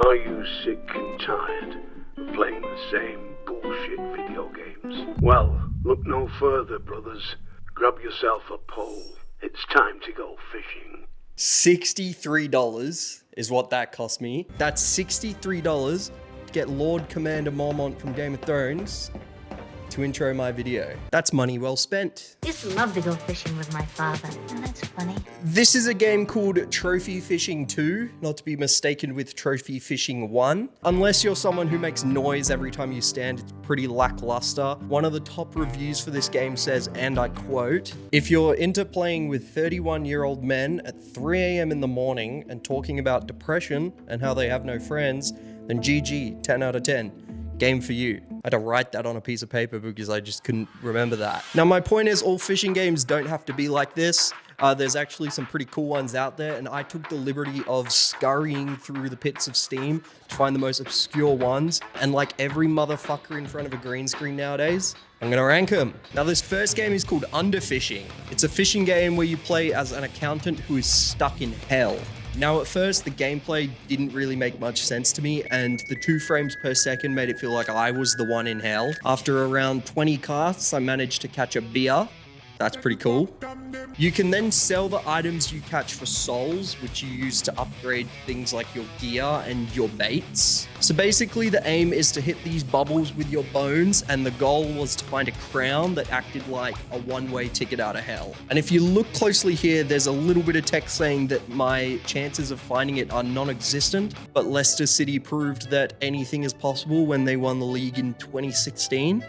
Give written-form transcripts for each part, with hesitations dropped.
Are you sick and tired of playing the same bullshit video games? Well, look no further, brothers. Grab yourself a pole. It's time to go fishing. $63 is what that cost me. That's $63 to get Lord Commander Mormont from Game of Thrones to intro my video. That's money well spent. I used to love to go fishing with my father. Oh, that's funny. This is a game called Trophy Fishing 2, not to be mistaken with Trophy Fishing 1. Unless you're someone who makes noise every time you stand, it's pretty lackluster. One of the top reviews for this game says, and I quote, "If you're into playing with 31-year-old men at 3 a.m. in the morning and talking about depression and how they have no friends, then GG, 10 out of 10. Game for you." I had to write that on a piece of paper because I just couldn't remember that. Now, my point is all fishing games don't have to be like this. There's actually some pretty cool ones out there, and I took the liberty of scurrying through the pits of Steam to find the most obscure ones. And like every motherfucker in front of a green screen nowadays, I'm gonna rank them. Now, this first game is called Underfishing. It's a fishing game where you play as an accountant who is stuck in hell. Now, at first, the gameplay didn't really make much sense to me, and the 2 frames per second made it feel like I was the one in hell. After around 20 casts, I managed to catch a beer. That's pretty cool. You can then sell the items you catch for souls, which you use to upgrade things like your gear and your baits. So basically the aim is to hit these bubbles with your bones, and the goal was to find a crown that acted like a one-way ticket out of hell. And if you look closely here, there's a little bit of text saying that my chances of finding it are non-existent, but Leicester City proved that anything is possible when they won the league in 2016.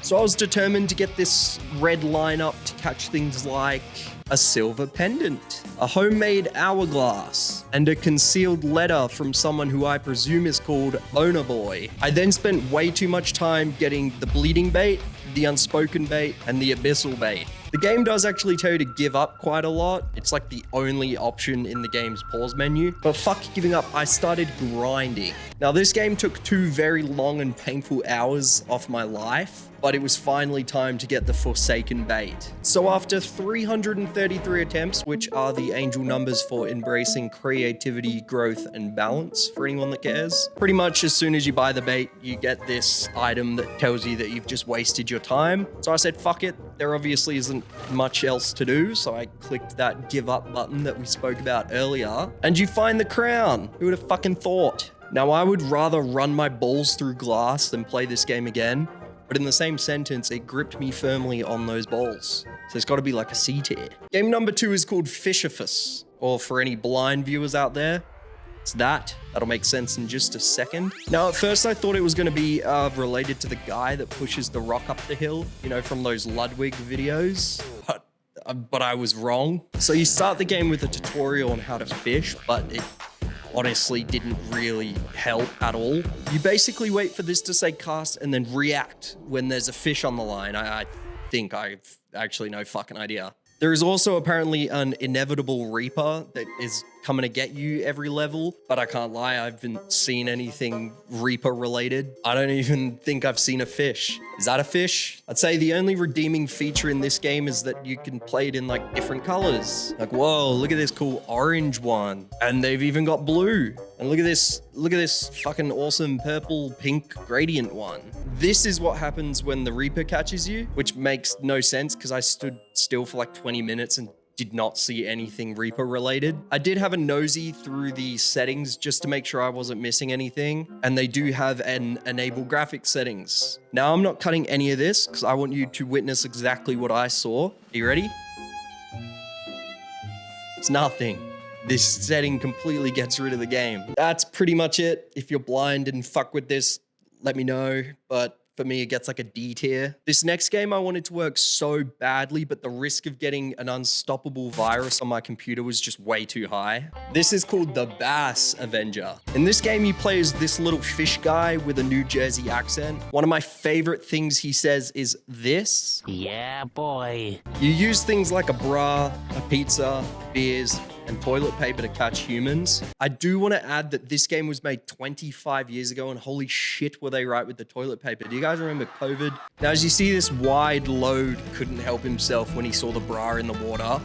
So I was determined to get this red line up to catch things like a silver pendant, a homemade hourglass, and a concealed letter from someone who I presume is called Owner Boy. I then spent way too much time getting the bleeding bait, the unspoken bait, and the abyssal bait. The game does actually tell you to give up quite a lot. It's like the only option in the game's pause menu. But fuck giving up, I started grinding. Now, this game took 2 very long and painful hours off my life, but it was finally time to get the Forsaken bait. So after 333 attempts, which are the angel numbers for embracing creativity, growth, and balance for anyone that cares, pretty much as soon as you buy the bait, you get this item that tells you that you've just wasted your time. So I said, fuck it. There obviously isn't much else to do, so I clicked that give up button that we spoke about earlier, and you find the crown. Who would have fucking thought? Now, I would rather run my balls through glass than play this game again, but in the same sentence, it gripped me firmly on those balls. So it's got to be like a C tier. Game number 2 is called Fishifish, or for any blind viewers out there, it's that. That'll make sense in just a second. Now, at first I thought it was going to be related to the guy that pushes the rock up the hill, you know, from those Ludwig videos, but I was wrong. So you start the game with a tutorial on how to fish, but it honestly didn't really help at all. You basically wait for this to say cast and then react when there's a fish on the line. I think I've actually no fucking idea. There is also apparently an inevitable Reaper that is coming to get you every level, but I can't lie, I haven't seen anything Reaper related. I don't even think I've seen a fish. Is that a fish? I'd say the only redeeming feature in this game is that you can play it in like different colors. Like, whoa, look at this cool orange one. And they've even got blue. And look at this fucking awesome purple pink gradient one. This is what happens when the Reaper catches you, which makes no sense because I stood still for like 20 minutes and did not see anything Reaper related. I did have a nosy through the settings just to make sure I wasn't missing anything, and they do have an enable graphics settings. Now, I'm not cutting any of this because I want you to witness exactly what I saw. Are you ready? It's nothing. This setting completely gets rid of the game. That's pretty much it. If you're blind and fuck with this, let me know, but for me, it gets like a D tier. This next game I wanted to work so badly, but the risk of getting an unstoppable virus on my computer was just way too high. This is called the Bass Avenger. In this game, you play as this little fish guy with a New Jersey accent. One of my favorite things he says is this. Yeah, boy. You use things like a bra, a pizza, beers, and toilet paper to catch humans. I do want to add that this game was made 25 years ago, and holy shit were they right with the toilet paper. Do you guys remember COVID? Now, as you see, this wide load couldn't help himself when he saw the bra in the water,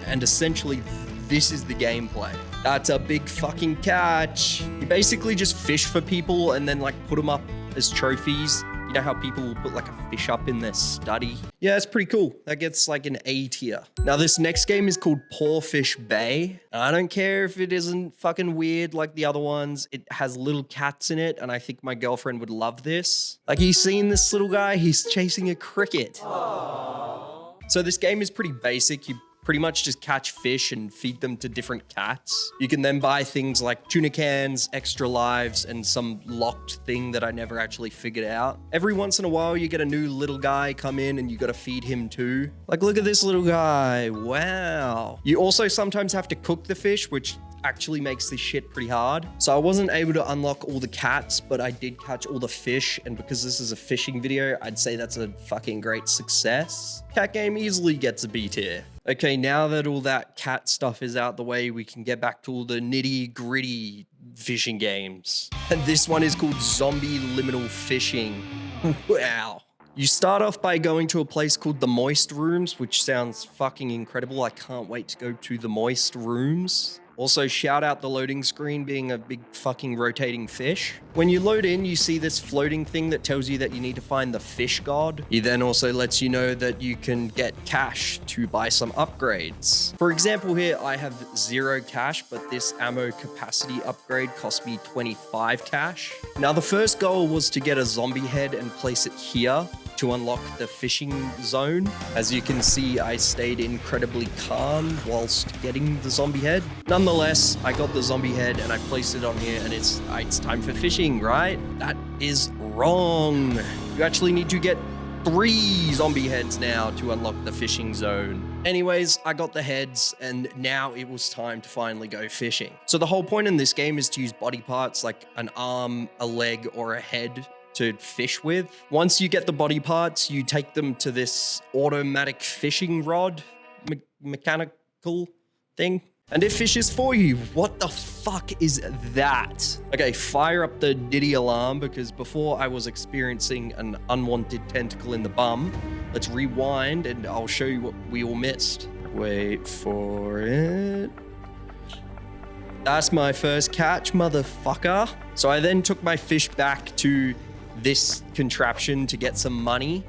and essentially this is the gameplay. That's a big fucking catch. You basically just fish for people and then like put them up as trophies. You know how people will put like a fish up in their study? Yeah, it's pretty cool. That gets like an A tier. Now this next game is called Poor Fish Bay. I don't care if it isn't fucking weird like the other ones. It has little cats in it and I think my girlfriend would love this. Like, you seen this little guy? He's chasing a cricket. Aww. So this game is pretty basic. You pretty much just catch fish and feed them to different cats. You can then buy things like tuna cans, extra lives, and some locked thing that I never actually figured out. Every once in a while, you get a new little guy come in and you gotta feed him too. Like, look at this little guy. Wow. You also sometimes have to cook the fish, which actually makes this shit pretty hard. So I wasn't able to unlock all the cats, but I did catch all the fish. And because this is a fishing video, I'd say that's a fucking great success. Cat game easily gets a B tier. Okay, now that all that cat stuff is out the way, we can get back to all the nitty gritty fishing games. And this one is called Zombie Liminal Fishing. Wow. You start off by going to a place called the Moist Rooms, which sounds fucking incredible. I can't wait to go to the Moist Rooms. Also, shout out the loading screen being a big fucking rotating fish. When you load in, you see this floating thing that tells you that you need to find the fish god. He then also lets you know that you can get cash to buy some upgrades. For example, here I have 0 cash, but this ammo capacity upgrade cost me 25 cash. Now, the first goal was to get a zombie head and place it here to unlock the fishing zone. As you can see, I stayed incredibly calm whilst getting the zombie head. Nonetheless, I got the zombie head and I placed it on here and it's time for fishing, right? That is wrong. You actually need to get 3 zombie heads now to unlock the fishing zone. Anyways, I got the heads and now it was time to finally go fishing. So the whole point in this game is to use body parts like an arm, a leg, or a head to fish with. Once you get the body parts, you take them to this automatic fishing rod, mechanical thing, and it fishes for you. What the fuck is that? Okay, fire up the Diddy alarm because before I was experiencing an unwanted tentacle in the bum. Let's rewind and I'll show you what we all missed. Wait for it. That's my first catch, motherfucker. So I then took my fish back to this contraption to get some money,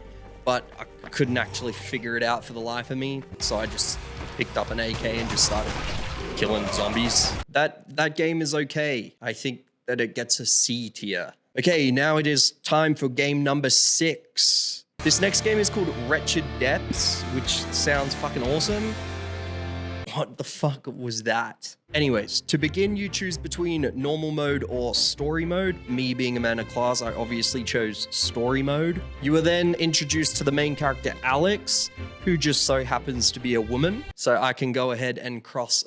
but I couldn't actually figure it out for the life of me. So I just picked up an AK and just started killing zombies. That game is okay. I think that it gets a C tier. Okay, now it is time for game number 6. This next game is called Wretched Depths, which sounds fucking awesome. What the fuck was that? Anyways, to begin, you choose between normal mode or story mode. Me being a man of class, I obviously chose story mode. You are then introduced to the main character, Alex, who just so happens to be a woman. So I can go ahead and cross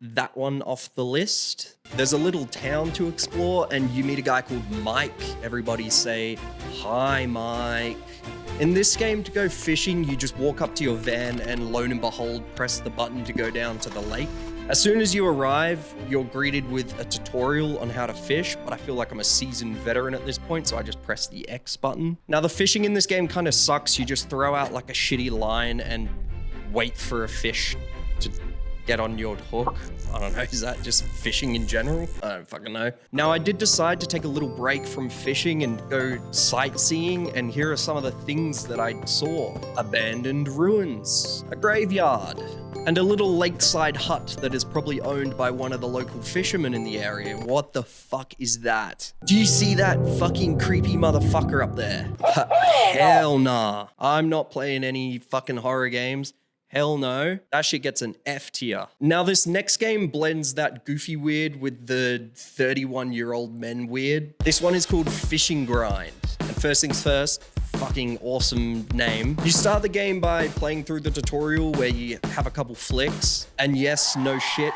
that one off the list. There's a little town to explore and you meet a guy called Mike. Everybody say, "Hi, Mike." In this game, to go fishing, you just walk up to your van and lo and behold, press the button to go down to the lake. As soon as you arrive, you're greeted with a tutorial on how to fish, but I feel like I'm a seasoned veteran at this point, so I just press the X button. Now, the fishing in this game kind of sucks. You just throw out like a shitty line and wait for a fish to get on your hook. I don't know, is that just fishing in general? I don't fucking know. Now, I did decide to take a little break from fishing and go sightseeing, and here are some of the things that I saw. Abandoned ruins, a graveyard, and a little lakeside hut that is probably owned by one of the local fishermen in the area. What the fuck is that? Do you see that fucking creepy motherfucker up there? Hell nah. I'm not playing any fucking horror games. Hell no. That shit gets an F tier. Now, this next game blends that goofy weird with the 31-year-old men weird. This one is called Fishing Grind. And first things first, fucking awesome name. You start the game by playing through the tutorial where you have a couple flicks. And yes, no shit,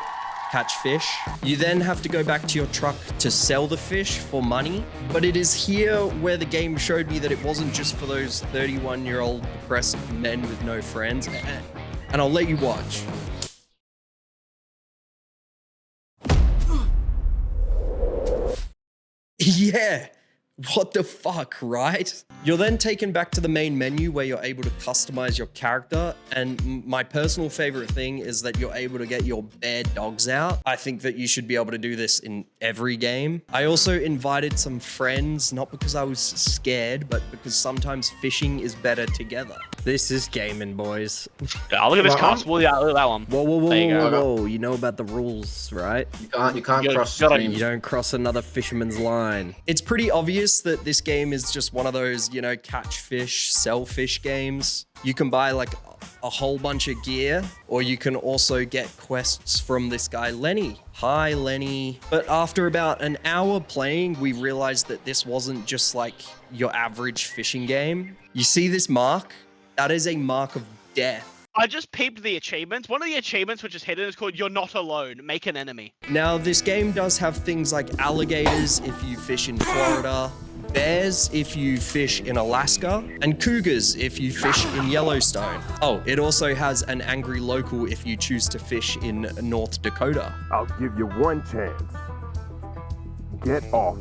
catch fish. You then have to go back to your truck to sell the fish for money. But it is here where the game showed me that it wasn't just for those 31-year-old depressed men with no friends. And I'll let you watch. Yeah, What the fuck, right? You're then taken back to the main menu where you're able to customize your character. And my personal favorite thing is that you're able to get your bear dogs out. I think that you should be able to do this in every game. I also invited some friends, not because I was scared, but because sometimes fishing is better together. This is gaming, boys. Yeah, look at this constable. Yeah, look at that one. Whoa, whoa, whoa, There you whoa, go. whoa. You know about the rules, right? You can't cross gotta- streams. You don't cross another fisherman's line. It's pretty obvious that this game is just one of those, you know, catch fish, sell fish games. You can buy like a whole bunch of gear, or you can also get quests from this guy, Lenny. Hi, Lenny. But after about an hour playing, we realized that this wasn't just like your average fishing game. You see this mark? That is a mark of death. I just peeped the achievements. One of the achievements which is hidden is called "You're Not Alone. Make an enemy." Now, this game does have things like alligators if you fish in Florida, bears if you fish in Alaska, and cougars if you fish in Yellowstone. Oh, it also has an angry local if you choose to fish in North Dakota. I'll give you one chance. Get off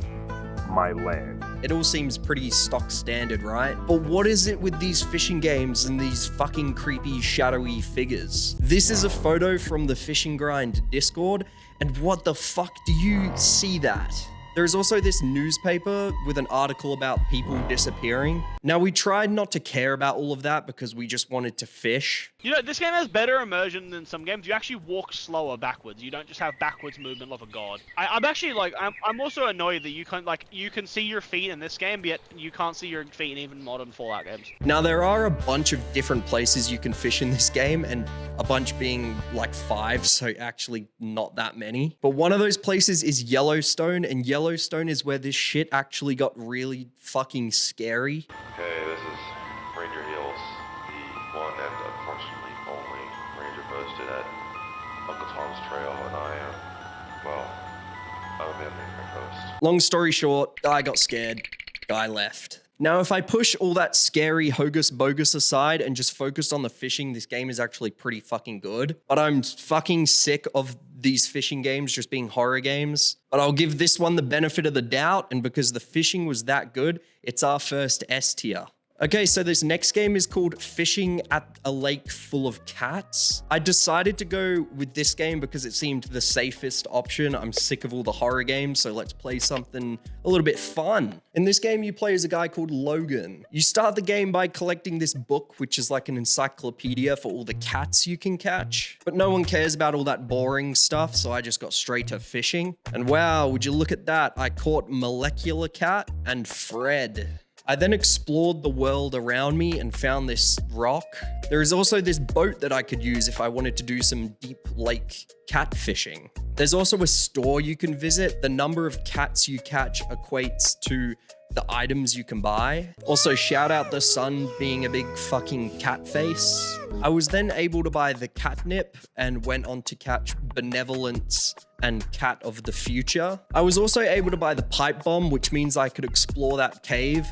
my land. It all seems pretty stock standard, right? But what is it with these fishing games and these fucking creepy, shadowy figures? This is a photo from the Fishing Grind Discord, and what the fuck do you see that? There's also this newspaper with an article about people disappearing. Now, we tried not to care about all of that because we just wanted to fish. You know, this game has better immersion than some games. You actually walk slower backwards. You don't just have backwards movement like a god. I'm actually like, I'm also annoyed that you can see your feet in this game, yet you can't see your feet in even modern Fallout games. Now, there are a bunch of different places you can fish in this game, and a bunch being like 5, so actually not that many. But one of those places is Yellowstone, and Yellowstone is where this shit actually got really fucking scary. Okay, this is Ranger Hills, the one and unfortunately only ranger posted at Uncle Tom's Trail, and I'm abandoning my post. Long story short, guy got scared, guy left. Now, if I push all that scary hocus bogus aside and just focus on the fishing, this game is actually pretty fucking good. But I'm fucking sick of these fishing games just being horror games. But I'll give this one the benefit of the doubt, and because the fishing was that good, it's our first S tier. Okay, so this next game is called Fishing at a Lake Full of Cats. I decided to go with this game because it seemed the safest option. I'm sick of all the horror games, so let's play something a little bit fun. In this game, you play as a guy called Logan. You start the game by collecting this book, which is like an encyclopedia for all the cats you can catch. But no one cares about all that boring stuff, so I just got straight to fishing. And wow, would you look at that? I caught Molecular Cat and Fred. I then explored the world around me and found this rock. There is also this boat that I could use if I wanted to do some deep lake cat fishing. There's also a store you can visit. The number of cats you catch equates to the items you can buy. Also, shout out the sun being a big fucking cat face. I was then able to buy the catnip and went on to catch Benevolence and Cat of the Future. I was also able to buy the pipe bomb, which means I could explore that cave.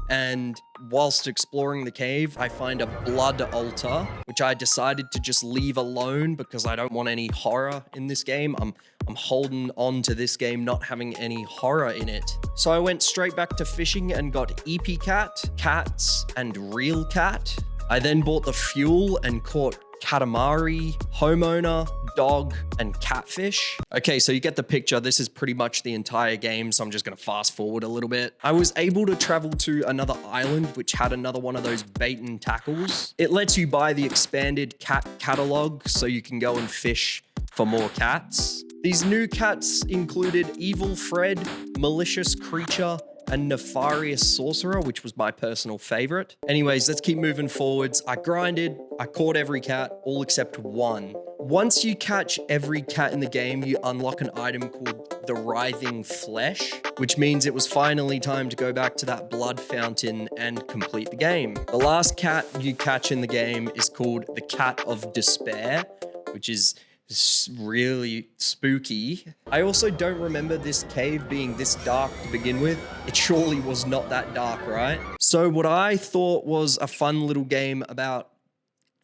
And whilst exploring the cave, I find a blood altar, which I decided to just leave alone because I don't want any horror in this game. I'm holding on to this game not having any horror in it. So I went straight back to fishing and got EP cat, cats, and real cat. I then bought the fuel and caught catamari, homeowner, dog, and catfish. Okay, so you get the picture. This is pretty much the entire game, so I'm just gonna fast forward a little bit. I was able to travel to another island, which had another one of those bait and tackles. It lets you buy the expanded cat catalog, so you can go and fish for more cats. These new cats included Evil Fred, Malicious Creature, and Nefarious Sorcerer, which was my personal favorite. Anyways, let's keep moving forwards. I grinded, I caught every cat, all except one. Once you catch every cat in the game, you unlock an item called the Writhing Flesh, which means it was finally time to go back to that blood fountain and complete the game. The last cat you catch in the game is called the Cat of Despair, which is really spooky. I also don't remember this cave being this dark to begin with. It surely was not that dark, right? So what I thought was a fun little game about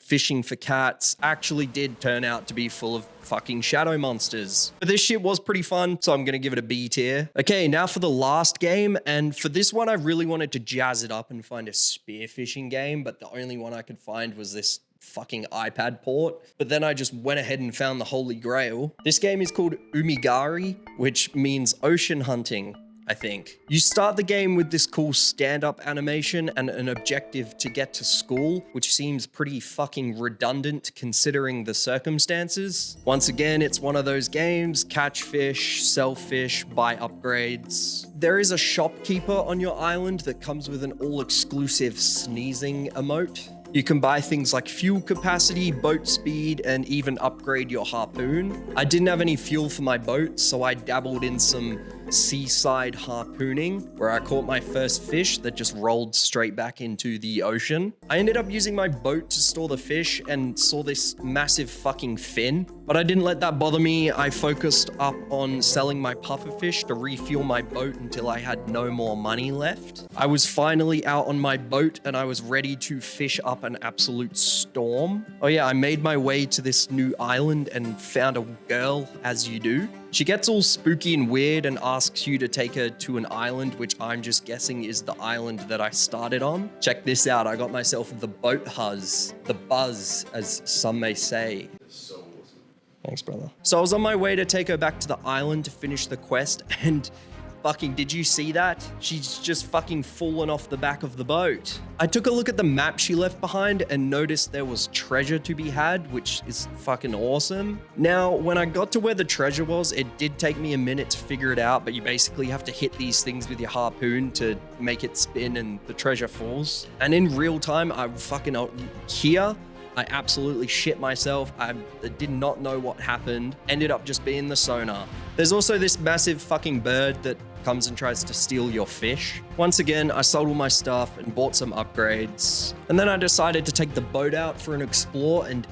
fishing for cats actually did turn out to be full of fucking shadow monsters. But this shit was pretty fun, so I'm gonna give it a B tier. Okay, now for the last game, and for this one I really wanted to jazz it up and find a spearfishing game, but the only one I could find was this fucking iPad port. But then I just went ahead and found the holy grail. This game is called Umigari, which means ocean hunting, I think. You start the game with this cool stand-up animation and an objective to get to school, which seems pretty fucking redundant considering the circumstances. Once again, it's one of those games, catch fish, sell fish, buy upgrades. There is a shopkeeper on your island that comes with an all-exclusive sneezing emote. You can buy things like fuel capacity, boat speed, and even upgrade your harpoon. I didn't have any fuel for my boat, so I dabbled in some seaside harpooning, where I caught my first fish that just rolled straight back into the ocean. I ended up using my boat to store the fish and saw this massive fucking fin, but I didn't let that bother me. I focused up on selling my pufferfish to refuel my boat until I had no more money left. I was finally out on my boat and I was ready to fish up an absolute storm. Oh yeah, I made my way to this new island and found a girl, as you do. She gets all spooky and weird and asks you to take her to an island, which I'm just guessing is the island that I started on. Check this out, I got myself the boat huzz, the buzz, as some may say. So awesome. Thanks, brother. So I was on my way to take her back to the island to finish the quest, and fucking, did you see that? She's just fucking fallen off the back of the boat. I took a look at the map she left behind and noticed there was treasure to be had, which is fucking awesome. Now, when I got to where the treasure was, it did take me a minute to figure it out, but you basically have to hit these things with your harpoon to make it spin and the treasure falls. And in real time, I absolutely shit myself. I did not know what happened. Ended up just being the sonar. There's also this massive fucking bird that comes and tries to steal your fish. Once again, I sold all my stuff and bought some upgrades. And then I decided to take the boat out for an explore, and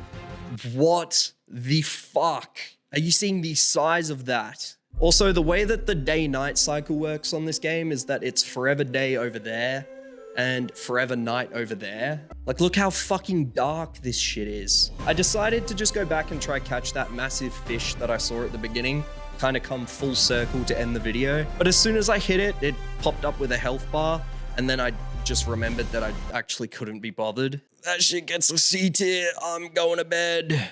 what the fuck? Are you seeing the size of that? Also, the way that the day-night cycle works on this game is that it's forever day over there and forever night over there. Like, look how fucking dark this shit is. I decided to just go back and try catch that massive fish that I saw at the beginning, kind of come full circle to end the video. But as soon as I hit it, it popped up with a health bar, and then I just remembered that I actually couldn't be bothered. That shit gets a C tier. I'm going to bed.